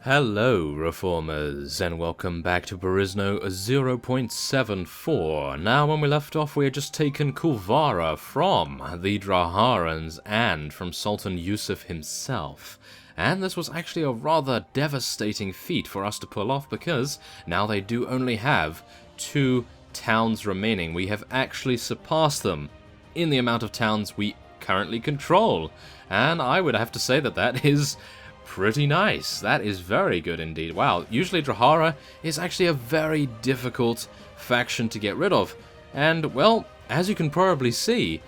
Hello, Reformers, and welcome back to Perisno 0.74. Now, when we left off, we had just taken Kulvara from the Draharans and from Sultan Yusuf himself. And this was actually a rather devastating feat for us to pull off, because now they do only have 2 towns remaining. We have actually surpassed them in the amount of towns we currently control. And I would have to say that that is pretty nice. That is very good indeed. Wow, usually Drahara is actually a very difficult faction to get rid of. And, well, as you can probably see,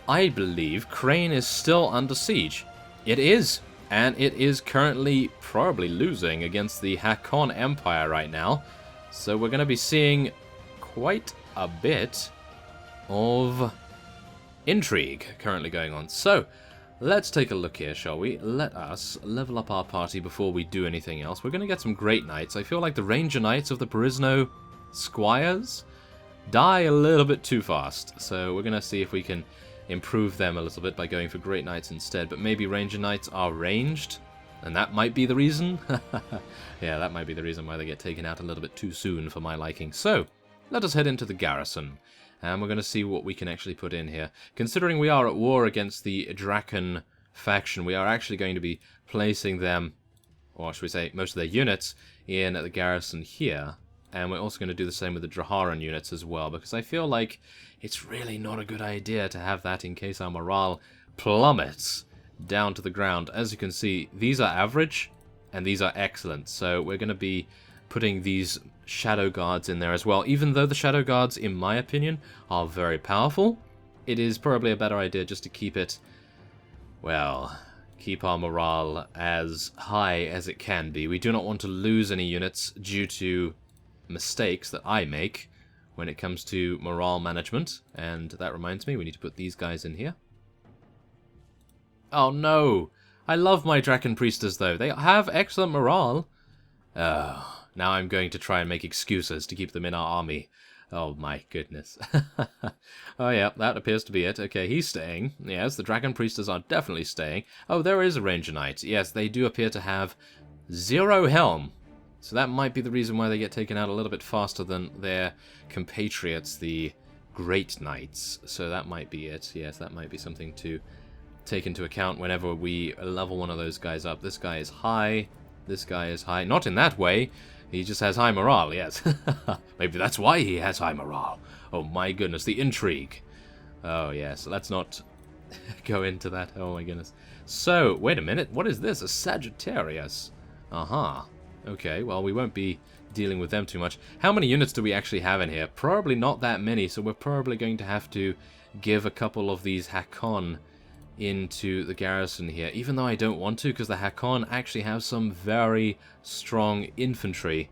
I believe Crane is still under siege. It is, and it is currently probably losing against the Hakon Empire right now. So we're going to be seeing quite a bit of intrigue currently going on. So, let's take a look here, shall we? Let us level up our party before we do anything else. We're going to get some Great Knights. I feel like the Ranger Knights of the Perisno Squires die a little bit too fast. So we're going to see if we can improve them a little bit by going for Great Knights instead. But maybe Ranger Knights are ranged, and that might be the reason. Yeah, that might be the reason why they get taken out a little bit too soon for my liking. So, let us head into the garrison. And we're going to see what we can actually put in here. Considering we are at war against the Draken faction, we are actually going to be placing them, or should we say, most of their units, in the garrison here. And we're also going to do the same with the Draharan units as well, because I feel like it's really not a good idea to have that in case our morale plummets down to the ground. As you can see, these are average, and these are excellent. So we're going to be putting these Shadow Guards in there as well. Even though the Shadow Guards, in my opinion, are very powerful, it is probably a better idea just to keep it, well, keep our morale as high as it can be. We do not want to lose any units due to mistakes that I make when it comes to morale management. And that reminds me, we need to put these guys in here. Oh no! I love my Draken Priestess though. They have excellent morale. Oh. Now I'm going to try and make excuses to keep them in our army. Oh my goodness. Oh yeah, that appears to be it. Okay, he's staying. Yes, the Dragon Priestess are definitely staying. Oh, there is a Ranger Knight. Yes, they do appear to have 0 helm. So that might be the reason why they get taken out a little bit faster than their compatriots, the Great Knights. So that might be it. Yes, that might be something to take into account whenever we level one of those guys up. This guy is high. This guy is high. Not in that way. He just has high morale, yes. Maybe that's why he has high morale. Oh my goodness, the intrigue. Oh yes, let's not go into that. Oh my goodness. So, wait a minute, what is this? A Sagittarius. Okay, well, we won't be dealing with them too much. How many units do we actually have in here? Probably not that many, so we're probably going to have to give a couple of these Hakon into the garrison here, even though I don't want to, because the Hakon actually have some very strong infantry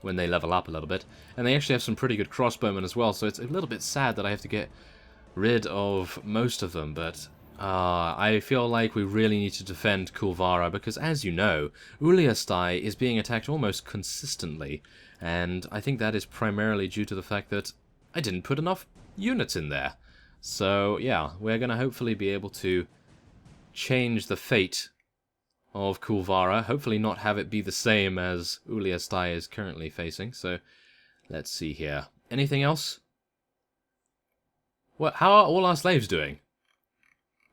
when they level up a little bit, and they actually have some pretty good crossbowmen as well, so it's a little bit sad that I have to get rid of most of them, but I feel like we really need to defend Kulvara, because as you know, Uliastai is being attacked almost consistently, and I think that is primarily due to the fact that I didn't put enough units in there. So, yeah, we're going to hopefully be able to change the fate of Kulvara. Hopefully not have it be the same as Uliastai is currently facing. So, let's see here. Anything else? What? How are all our slaves doing?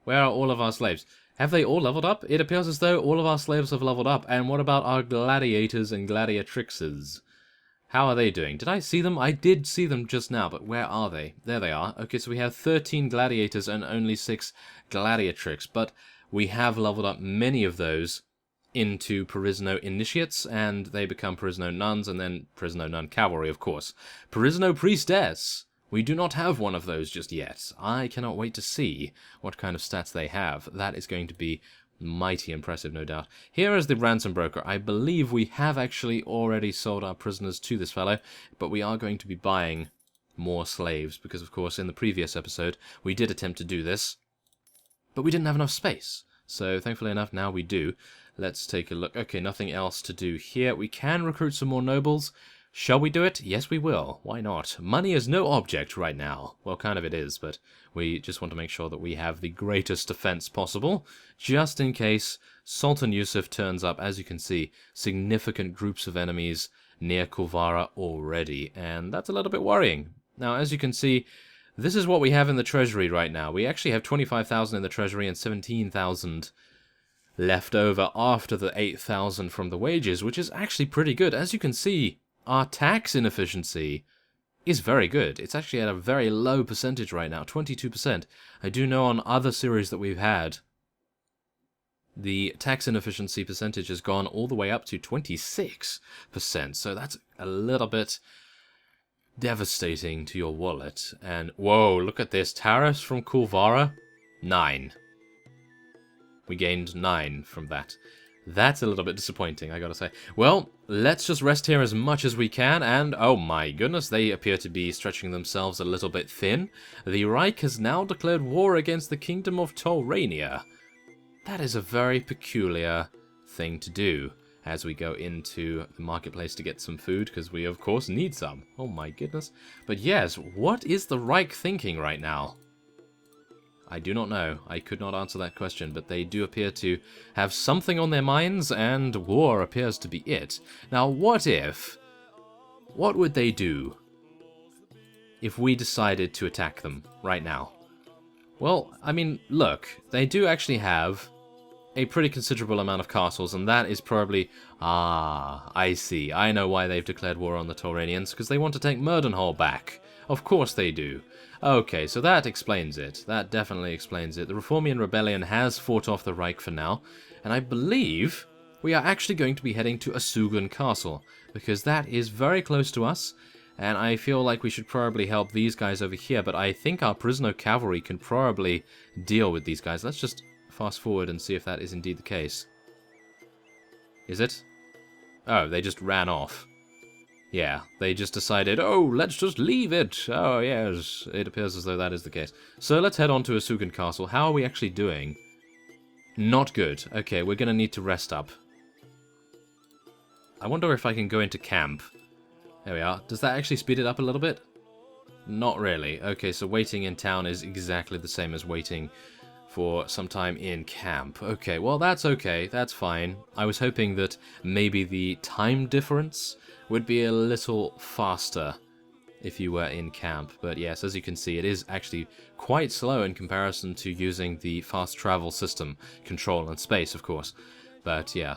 Where are all of our slaves? Have they all leveled up? It appears as though all of our slaves have leveled up. And what about our gladiators and gladiatrixes? How are they doing? Did I see them? I did see them just now, but where are they? There they are. Okay, so we have 13 gladiators and only 6 gladiatrix, but we have leveled up many of those into Perisno initiates, and they become Perisno nuns, and then Perisno nun cavalry, of course. Perisno priestess! We do not have one of those just yet. I cannot wait to see what kind of stats they have. That is going to be mighty impressive, no doubt. Here is the ransom broker. I believe we have actually already sold our prisoners to this fellow, but we are going to be buying more slaves, because of course in the previous episode we did attempt to do this, but we didn't have enough space. So thankfully enough, now we do. Let's take a look. Okay, nothing else to do here. We can recruit some more nobles. Shall we do it? Yes, we will. Why not? Money is no object right now. Well, kind of it is, but we just want to make sure that we have the greatest defense possible, just in case Sultan Yusuf turns up. As you can see, significant groups of enemies near Kulvara already, and that's a little bit worrying. Now, as you can see, this is what we have in the Treasury right now. We actually have 25,000 in the Treasury and 17,000 left over after the 8,000 from the wages, which is actually pretty good. As you can see, our tax inefficiency is very good. It's actually at a very low percentage right now, 22%. I do know on other series that we've had, the tax inefficiency percentage has gone all the way up to 26%. So that's a little bit devastating to your wallet. And whoa, look at this. Tariffs from Kulvara, 9. We gained 9 from that. That's a little bit disappointing, I gotta say. Well, let's just rest here as much as we can, and oh my goodness, they appear to be stretching themselves a little bit thin. The Reich has now declared war against the Kingdom of Taurania. That is a very peculiar thing to do as we go into the marketplace to get some food, because we of course need some. Oh my goodness. But yes, what is the Reich thinking right now? I do not know. I could not answer that question, but they do appear to have something on their minds, and war appears to be it. Now, what would they do if we decided to attack them right now? Well, I mean, look, they do actually have a pretty considerable amount of castles, and that is probably... Ah, I see. I know why they've declared war on the Tauranians, because they want to take Murdenhall back. Of course they do. Okay, so that explains it. That definitely explains it. The Reformian Rebellion has fought off the Reich for now, and I believe we are actually going to be heading to Asugun Castle, because that is very close to us, and I feel like we should probably help these guys over here, but I think our Perisno cavalry can probably deal with these guys. Let's just fast forward and see if that is indeed the case. Is it? Oh, they just ran off. Yeah, they just decided, oh, let's just leave it. Oh, yes, it appears as though that is the case. So let's head on to Asugun Castle. How are we actually doing? Not good. Okay, we're going to need to rest up. I wonder if I can go into camp. There we are. Does that actually speed it up a little bit? Not really. Okay, so waiting in town is exactly the same as waiting for some time in camp. Okay, well, that's okay. That's fine. I was hoping that maybe the time difference would be a little faster if you were in camp. But yes, as you can see, it is actually quite slow in comparison to using the fast travel system. Control and space, of course. But yeah,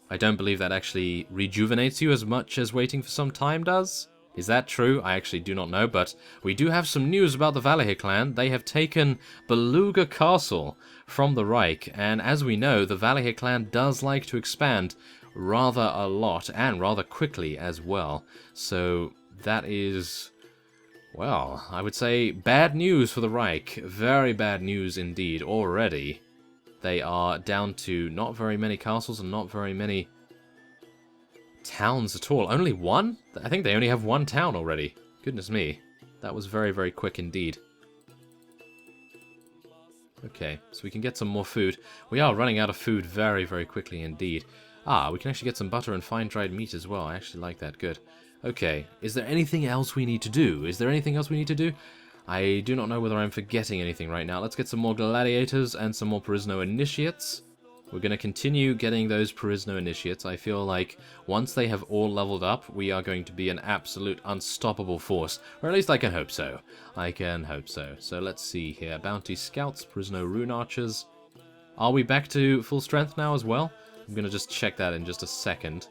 I don't believe that actually rejuvenates you as much as waiting for some time does. Is that true? I actually do not know, but we do have some news about the Valahir clan. They have taken Beluga Castle from the Reich, and as we know, the Valahir clan does like to expand rather a lot, and rather quickly as well. So that is, well, I would say bad news for the Reich. Very bad news indeed already. They are down to not very many castles and not very many towns at all. Only one? I think they only have one town already. Goodness me. That was very, very quick indeed. Okay, so we can get some more food. We are running out of food very, very quickly indeed. Ah, we can actually get some butter and fine dried meat as well. I actually like that. Good. Okay, is there anything else we need to do? Is there anything else we need to do? I do not know whether I'm forgetting anything right now. Let's get some more gladiators and some more Perisno initiates. We're going to continue getting those Perisno initiates. I feel like once they have all leveled up, we are going to be an absolute unstoppable force. Or at least I can hope so. I can hope so. So let's see here. Bounty Scouts, Perisno Rune Archers. Are we back to full strength now as well? I'm going to just check that in just a second.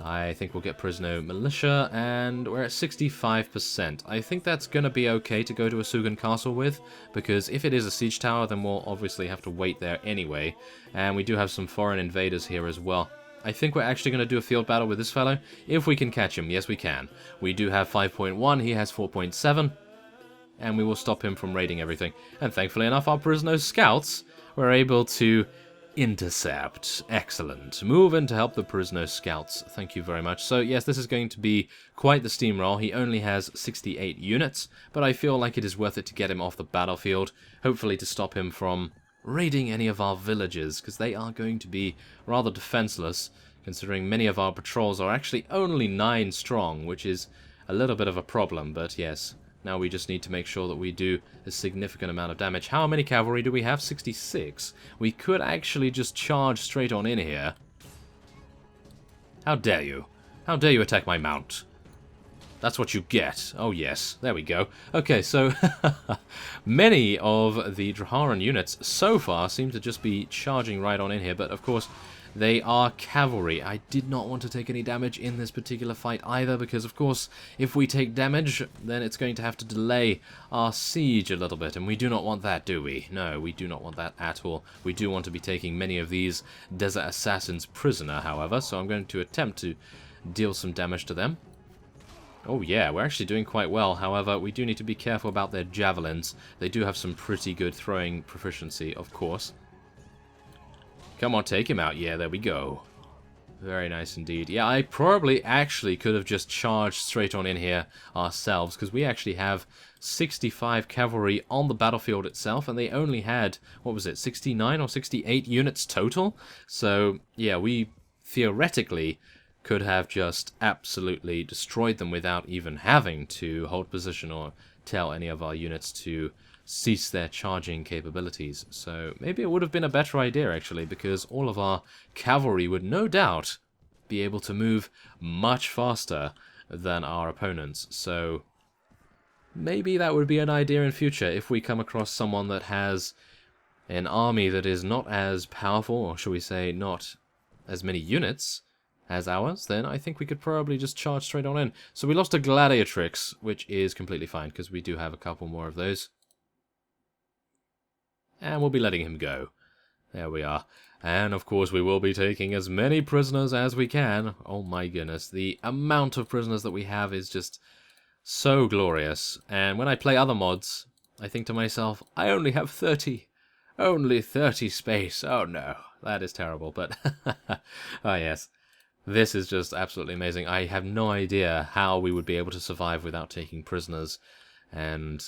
I think we'll get Perisno Militia, and we're at 65%. I think that's going to be okay to go to Asugun Castle with, because if it is a siege tower, then we'll obviously have to wait there anyway. And we do have some foreign invaders here as well. I think we're actually going to do a field battle with this fellow, if we can catch him. Yes, we can. We do have 5.1, he has 4.7, and we will stop him from raiding everything. And thankfully enough, our Perisno Scouts were able to intercept. Excellent. Move in to help the Perisno Scouts. Thank you very much. So yes, this is going to be quite the steamroll. He only has 68 units, but I feel like it is worth it to get him off the battlefield, hopefully to stop him from raiding any of our villages, because they are going to be rather defenseless considering many of our patrols are actually only 9 strong, which is a little bit of a problem, but yes. Now we just need to make sure that we do a significant amount of damage. How many cavalry do we have? 66. We could actually just charge straight on in here. How dare you? How dare you attack my mount? That's what you get. Oh yes, there we go. Okay, so many of the Draharan units so far seem to just be charging right on in here, but of course they are cavalry. I did not want to take any damage in this particular fight either, because of course if we take damage, then it's going to have to delay our siege a little bit, and we do not want that, do we? No, we do not want that at all. We do want to be taking many of these desert assassins prisoner, however, so I'm going to attempt to deal some damage to them. Oh yeah, we're actually doing quite well. However, we do need to be careful about their javelins. They do have some pretty good throwing proficiency, of course. Come on, take him out. Yeah, there we go. Very nice indeed. Yeah, I probably actually could have just charged straight on in here ourselves, because we actually have 65 cavalry on the battlefield itself, and they only had, what was it, 69 or 68 units total? So, yeah, we theoretically could have just absolutely destroyed them without even having to hold position or tell any of our units to cease their charging capabilities. So maybe it would have been a better idea, actually, because all of our cavalry would no doubt be able to move much faster than our opponents. So maybe that would be an idea in future if we come across someone that has an army that is not as powerful, or shall we say not as many units as ours, then I think we could probably just charge straight on in. So we lost a Gladiatrix, which is completely fine, because we do have a couple more of those. And we'll be letting him go. There we are. And of course we will be taking as many prisoners as we can. Oh my goodness, the amount of prisoners that we have is just so glorious. And when I play other mods, I think to myself, I only have 30. Only 30 space. Oh no, that is terrible, but oh yes. This is just absolutely amazing. I have no idea how we would be able to survive without taking prisoners. And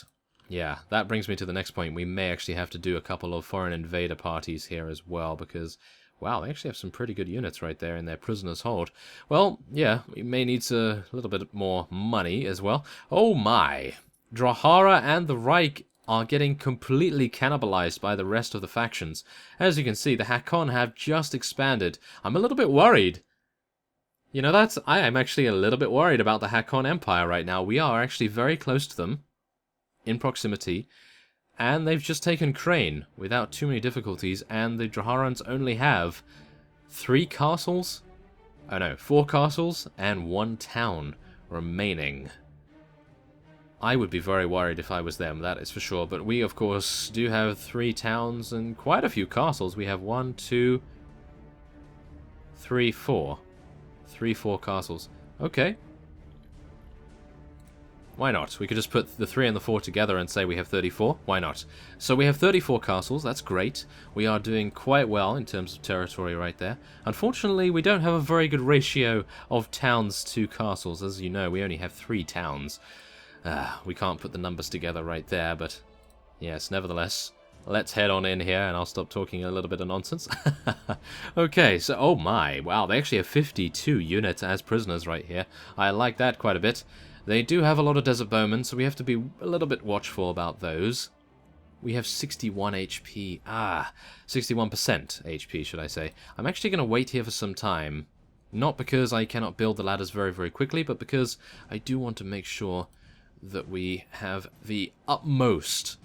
yeah, that brings me to the next point. We may actually have to do a couple of foreign invader parties here as well, because, wow, they actually have some pretty good units right there in their prisoners' hold. Well, yeah, we may need a little bit more money as well. Oh my! Drahara and the Reich are getting completely cannibalized by the rest of the factions. As you can see, the Hakon have just expanded. I'm a little bit worried. You know, I am actually a little bit worried about the Hakon Empire right now. We are actually very close to them, in proximity, and they've just taken Crane without too many difficulties, and the Draharans only have 3 castles? Oh no, 4 castles and 1 town remaining. I would be very worried if I was them, that is for sure, but we of course do have 3 towns and quite a few castles. We have 1, 2, 3, 4. 4 castles. Okay. Why not? We could just put the 3 and the 4 together and say we have 34. Why not? So we have 34 castles. That's great. We are doing quite well in terms of territory right there. Unfortunately, we don't have a very good ratio of towns to castles. As you know, we only have 3 towns. We can't put the numbers together right there, but yes, nevertheless, let's head on in here and I'll stop talking a little bit of nonsense. Okay, so, oh my, wow, they actually have 52 units as prisoners right here. I like that quite a bit. They do have a lot of desert bowmen, so we have to be a little bit watchful about those. We have 61 HP. 61% HP, should I say. I'm actually going to wait here for some time. Not because I cannot build the ladders very, very quickly, but because I do want to make sure that we have the utmost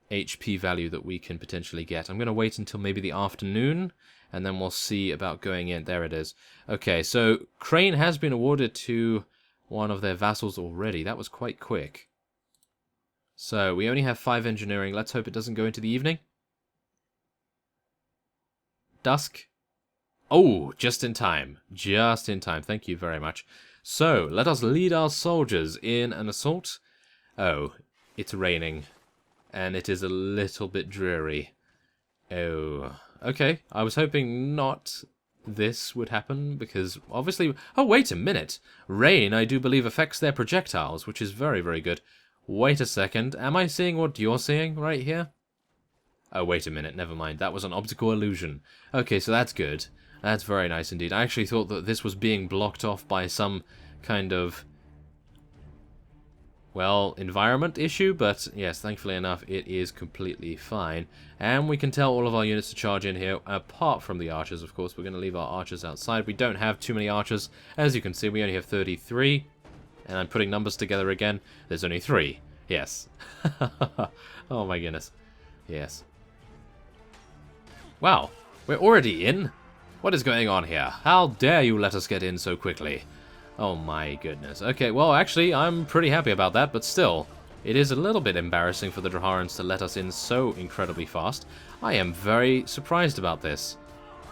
HP value that we can potentially get. I'm going to wait until maybe the afternoon, and then we'll see about going in. There it is. Okay, so Crane has been awarded to one of their vassals already. That was quite quick. So we only have 5 engineering. Let's hope it doesn't go into the evening. Dusk. Oh, just in time. Just in time. Thank you very much. So, let us lead our soldiers in an assault. Oh, it's raining. And it is a little bit dreary. Oh, okay. I was hoping not this would happen, because obviously... Oh, wait a minute. Rain, I do believe, affects their projectiles, which is very, very good. Wait a second. Am I seeing what you're seeing right here? Oh, wait a minute. Never mind. That was an optical illusion. Okay, so that's good. That's very nice indeed. I actually thought that this was being blocked off by some kind of, well, environment issue, but yes, thankfully enough, it is completely fine. And we can tell all of our units to charge in here, apart from the archers, of course. We're going to leave our archers outside. We don't have too many archers. As you can see, we only have 33. And I'm putting numbers together again. There's only 3. Yes. Oh my goodness. Yes. Wow, we're already in? What is going on here? How dare you let us get in so quickly? Oh my goodness. Okay, well, actually, I'm pretty happy about that, but still, it is a little bit embarrassing for the Draharans to let us in so incredibly fast. I am very surprised about this.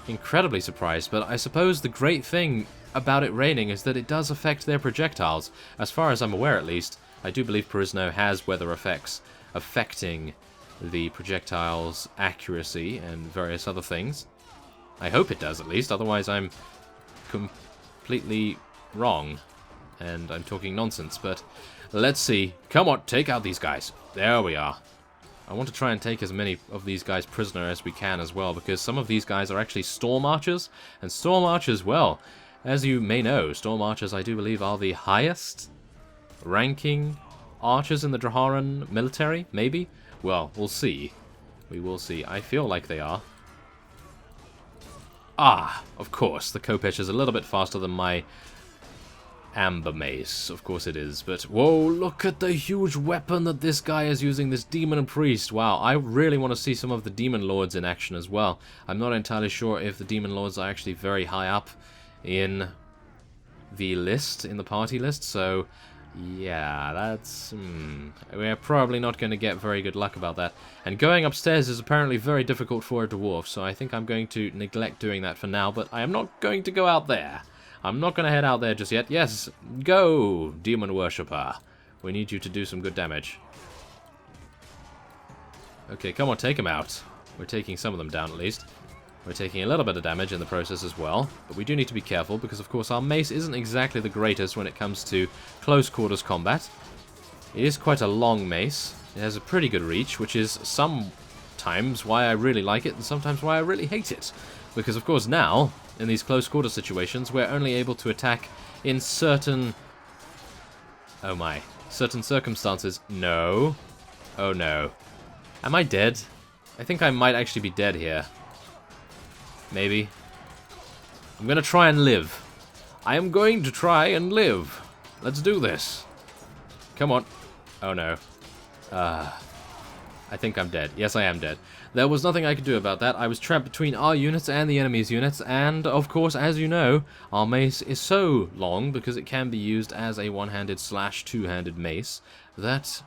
Incredibly surprised, but I suppose the great thing about it raining is that it does affect their projectiles. As far as I'm aware, at least, I do believe Perisno has weather effects affecting the projectile's accuracy and various other things. I hope it does, at least, otherwise I'm completely wrong, and I'm talking nonsense, but let's see. Come on, take out these guys. There we are. I want to try and take as many of these guys prisoner as we can as well, because some of these guys are actually Storm Archers, and Storm Archers, well, as you may know, Storm Archers, I do believe, are the highest ranking archers in the Draharan military, maybe? Well, we'll see. We will see. I feel like they are. Ah, of course, the Khopesh is a little bit faster than my Amber Mace. Of course it is, but whoa, look at the huge weapon that this guy is using, this Demon Priest. Wow, I really want to see some of the Demon Lords in action as well. I'm not entirely sure if the Demon Lords are actually very high up in the list, in the party list, so yeah, that's... we're probably not going to get very good luck about that. And going upstairs is apparently very difficult for a dwarf, so I think I'm going to neglect doing that for now, but I am not going to go out there. I'm not going to head out there just yet. Yes, go, Demon Worshipper. We need you to do some good damage. Okay, come on, take them out. We're taking some of them down at least. We're taking a little bit of damage in the process as well, but we do need to be careful because, of course, our mace isn't exactly the greatest when it comes to close quarters combat. It is quite a long mace. It has a pretty good reach, which is sometimes why I really like it and sometimes why I really hate it. Because, of course, now, in these close quarter situations, we're only able to attack in certain... oh my. Certain circumstances. No. Oh no. Am I dead? I think I might actually be dead here. Maybe. I'm gonna try and live. I am going to try and live. Let's do this. Come on. Oh no. I think I'm dead. Yes, I am dead. There was nothing I could do about that. I was trapped between our units and the enemy's units, and, of course, as you know, our mace is so long, because it can be used as a one-handed / two-handed mace, that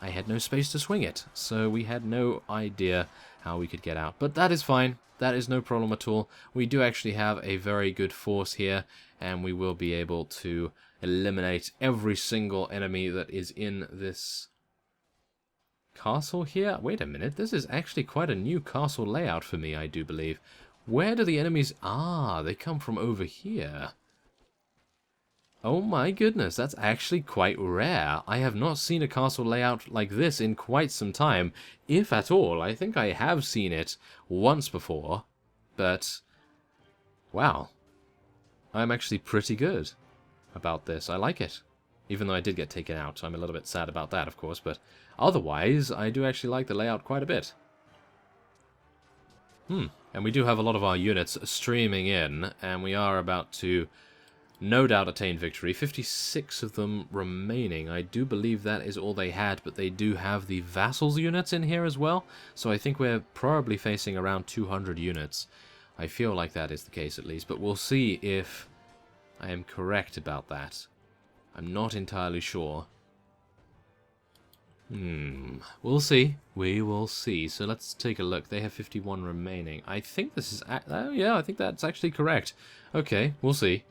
I had no space to swing it. So we had no idea how we could get out. But that is fine. That is no problem at all. We do actually have a very good force here, and we will be able to eliminate every single enemy that is in this castle here. Wait a minute, this is actually quite a new castle layout for me, I do believe. Where do the enemies... ah, they come from over here. Oh my goodness, that's actually quite rare. I have not seen a castle layout like this in quite some time, if at all. I think I have seen it once before, but wow. I'm actually pretty good about this. I like it. Even though I did get taken out. I'm a little bit sad about that, of course, but otherwise, I do actually like the layout quite a bit. And we do have a lot of our units streaming in, and we are about to no doubt attain victory. 56 of them remaining. I do believe that is all they had, but they do have the vassals units in here as well, so I think we're probably facing around 200 units. I feel like that is the case at least, but we'll see if I am correct about that. I'm not entirely sure. We'll see. We will see. So let's take a look. They have 51 remaining. I think this is... oh yeah, I think that's actually correct. Okay, we'll see.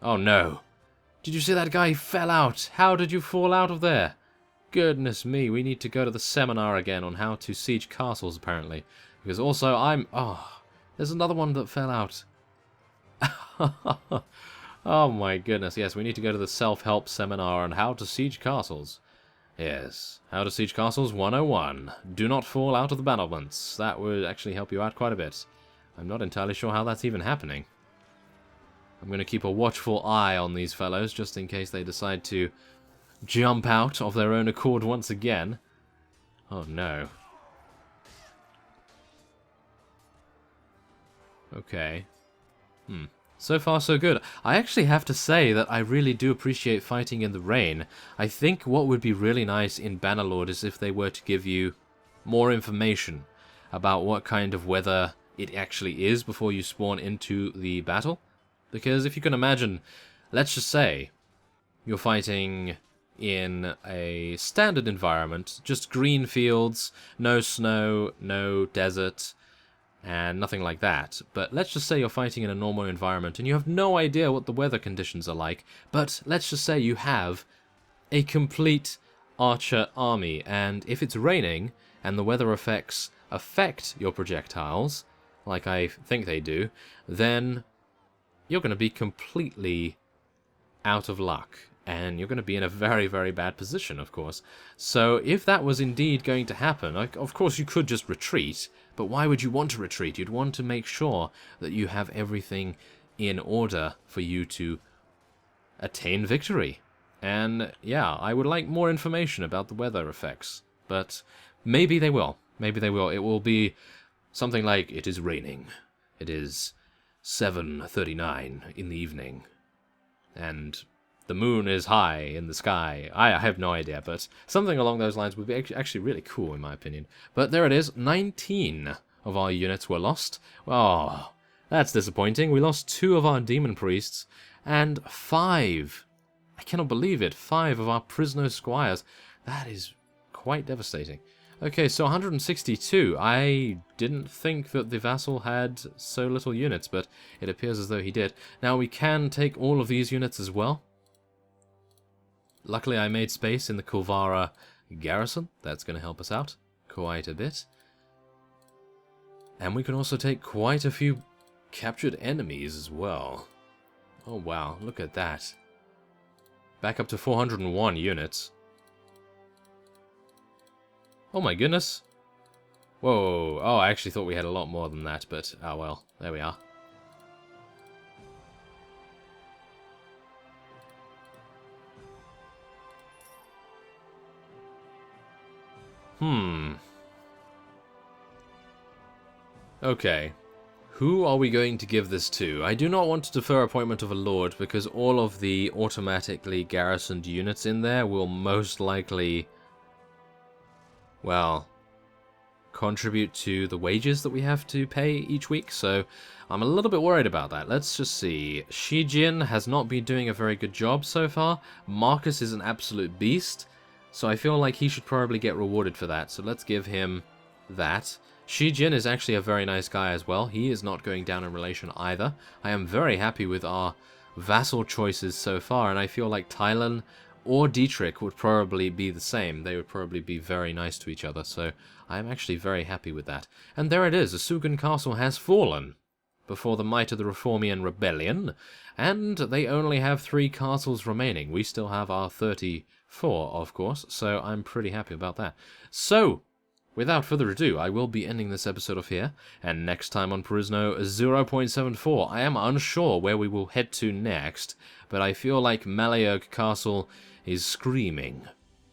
Oh no. Did you see that guy fell out? How did you fall out of there? Goodness me, we need to go to the seminar again on how to siege castles, apparently. Because also I'm... oh, there's another one that fell out. Oh my goodness, yes, we need to go to the self-help seminar on how to siege castles. Yes, how to siege castles 101. Do not fall out of the battlements. That would actually help you out quite a bit. I'm not entirely sure how that's even happening. I'm going to keep a watchful eye on these fellows, just in case they decide to jump out of their own accord once again. Oh no. Okay. So far so good. I actually have to say that I really do appreciate fighting in the rain. I think what would be really nice in Bannerlord is if they were to give you more information about what kind of weather it actually is before you spawn into the battle. Because if you can imagine, let's just say you're fighting in a standard environment, just green fields, no snow, no desert, and nothing like that. But let's just say you're fighting in a normal environment and you have no idea what the weather conditions are like, but let's just say you have a complete archer army, and if it's raining and the weather effects affect your projectiles, like I think they do, then you're going to be completely out of luck. And you're going to be in a very, very bad position, of course. So if that was indeed going to happen, of course you could just retreat, but why would you want to retreat? You'd want to make sure that you have everything in order for you to attain victory. And yeah, I would like more information about the weather effects, but maybe they will. Maybe they will. It will be something like, it is raining. It is 7:39 in the evening. And the moon is high in the sky. I have no idea, but something along those lines would be actually really cool, in my opinion. But there it is. 19 of our units were lost. Oh, that's disappointing. We lost 2 of our demon priests, and 5. I cannot believe it. 5 of our Perisno squires. That is quite devastating. Okay, so 162. I didn't think that the vassal had so little units, but it appears as though he did. Now, we can take all of these units as well. Luckily, I made space in the Kulvara garrison. That's going to help us out quite a bit. And we can also take quite a few captured enemies as well. Oh, wow. Look at that. Back up to 401 units. Oh, my goodness. Whoa. Oh, I actually thought we had a lot more than that, but oh well. There we are. Okay. Who are we going to give this to? I do not want to defer appointment of a lord, because all of the automatically garrisoned units in there will most likely, well, contribute to the wages that we have to pay each week, so I'm a little bit worried about that. Let's just see. Shijin has not been doing a very good job so far. Marcus is an absolute beast, so I feel like he should probably get rewarded for that, so let's give him that. Shijin is actually a very nice guy as well. He is not going down in relation either. I am very happy with our vassal choices so far, and I feel like Tylan or Dietrich would probably be the same. They would probably be very nice to each other, so I'm actually very happy with that. And there it is, Asugan Castle has fallen before the might of the Reformian rebellion, and they only have 3 castles remaining. We still have our 34, of course, so I'm pretty happy about that. So, without further ado, I will be ending this episode off here, and next time on Perisno 0.74, I am unsure where we will head to next, but I feel like Malayogue Castle is screaming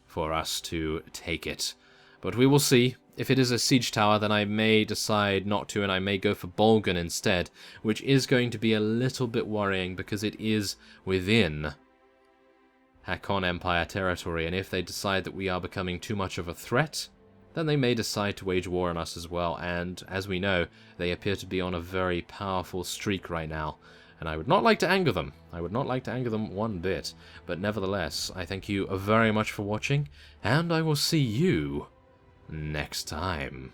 for us to take it. But we will see. If it is a siege tower, then I may decide not to, and I may go for Bolgan instead, which is going to be a little bit worrying because it is within Hakon Empire territory, and if they decide that we are becoming too much of a threat, then they may decide to wage war on us as well, and as we know, they appear to be on a very powerful streak right now, and I would not like to anger them. I would not like to anger them one bit, but nevertheless, I thank you very much for watching, and I will see you next time.